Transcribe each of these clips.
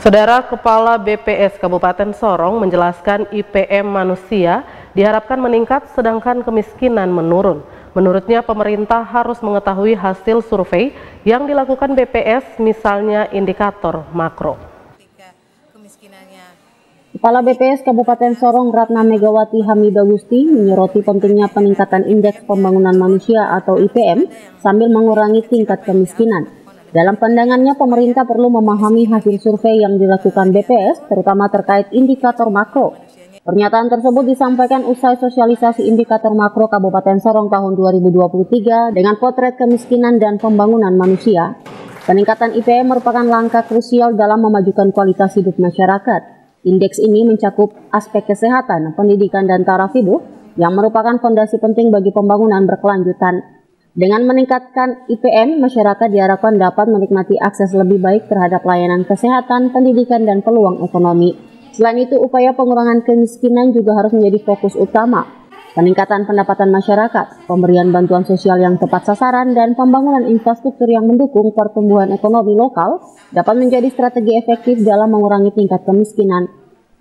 Saudara Kepala BPS Kabupaten Sorong menjelaskan IPM manusia diharapkan meningkat sedangkan kemiskinan menurun. Menurutnya pemerintah harus mengetahui hasil survei yang dilakukan BPS, misalnya indikator makro. Kepala BPS Kabupaten Sorong Ratna Megawati Hamidah Gusti menyoroti pentingnya peningkatan Indeks Pembangunan Manusia atau IPM sambil mengurangi tingkat kemiskinan. Dalam pandangannya, pemerintah perlu memahami hasil survei yang dilakukan BPS, terutama terkait indikator makro. Pernyataan tersebut disampaikan usai sosialisasi indikator makro Kabupaten Sorong tahun 2023 dengan potret kemiskinan dan pembangunan manusia. Peningkatan IPM merupakan langkah krusial dalam memajukan kualitas hidup masyarakat. Indeks ini mencakup aspek kesehatan, pendidikan, dan taraf hidup yang merupakan fondasi penting bagi pembangunan berkelanjutan. Dengan meningkatkan IPM, masyarakat diharapkan dapat menikmati akses lebih baik terhadap layanan kesehatan, pendidikan, dan peluang ekonomi. Selain itu, upaya pengurangan kemiskinan juga harus menjadi fokus utama. Peningkatan pendapatan masyarakat, pemberian bantuan sosial yang tepat sasaran, dan pembangunan infrastruktur yang mendukung pertumbuhan ekonomi lokal dapat menjadi strategi efektif dalam mengurangi tingkat kemiskinan.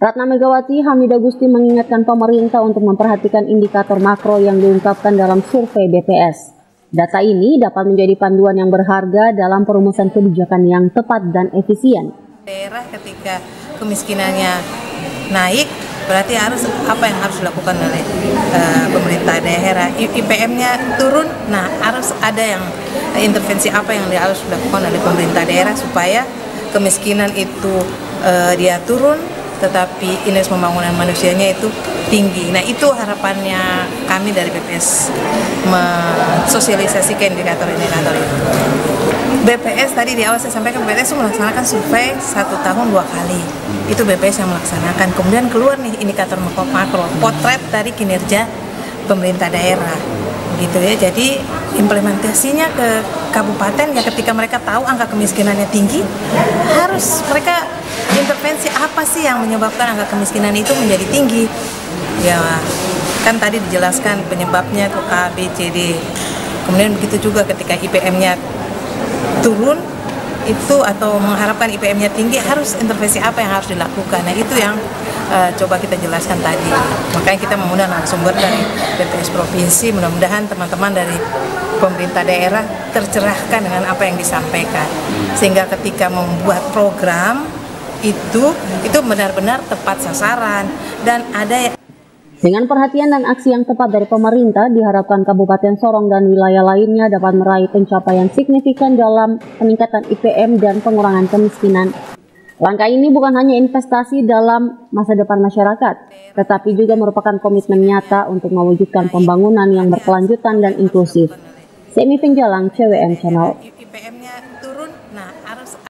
Ratna Megawati Hamidah Gusti mengingatkan pemerintah untuk memperhatikan indikator makro yang diungkapkan dalam survei BPS. Data ini dapat menjadi panduan yang berharga dalam perumusan kebijakan yang tepat dan efisien. Daerah ketika kemiskinannya naik, berarti apa yang harus dilakukan oleh pemerintah daerah. IPM-nya turun, nah harus ada yang intervensi apa yang harus dilakukan oleh pemerintah daerah supaya kemiskinan itu dia turun, tetapi indeks pembangunan manusianya itu tinggi. Nah, itu harapannya kami dari BPS mensosialisasikan indikator-indikator itu. BPS tadi di awal saya sampaikan, BPS melaksanakan survei 1 tahun 2 kali. Itu BPS yang melaksanakan. Kemudian keluar nih indikator makro, potret dari kinerja pemerintah daerah. Gitu ya. Jadi implementasinya ke kabupaten ya, ketika mereka tahu angka kemiskinannya tinggi, harus mereka intervensi apa sih yang menyebabkan angka kemiskinan itu menjadi tinggi. Ya kan tadi dijelaskan penyebabnya itu A, B, C, D. Kemudian begitu juga ketika IPM-nya turun itu atau mengharapkan IPM-nya tinggi, harus intervensi apa yang harus dilakukan. Nah itu yang coba kita jelaskan tadi. Makanya kita mengundang narasumber dari BPS Provinsi, mudah-mudahan teman-teman dari pemerintah daerah tercerahkan dengan apa yang disampaikan. Sehingga ketika membuat program itu benar-benar tepat sasaran dan ada. Dengan perhatian dan aksi yang tepat dari pemerintah, diharapkan Kabupaten Sorong dan wilayah lainnya dapat meraih pencapaian signifikan dalam peningkatan IPM dan pengurangan kemiskinan. Langkah ini bukan hanya investasi dalam masa depan masyarakat, tetapi juga merupakan komitmen nyata untuk mewujudkan pembangunan yang berkelanjutan dan inklusif. Semi Penjalang, CWM Channel.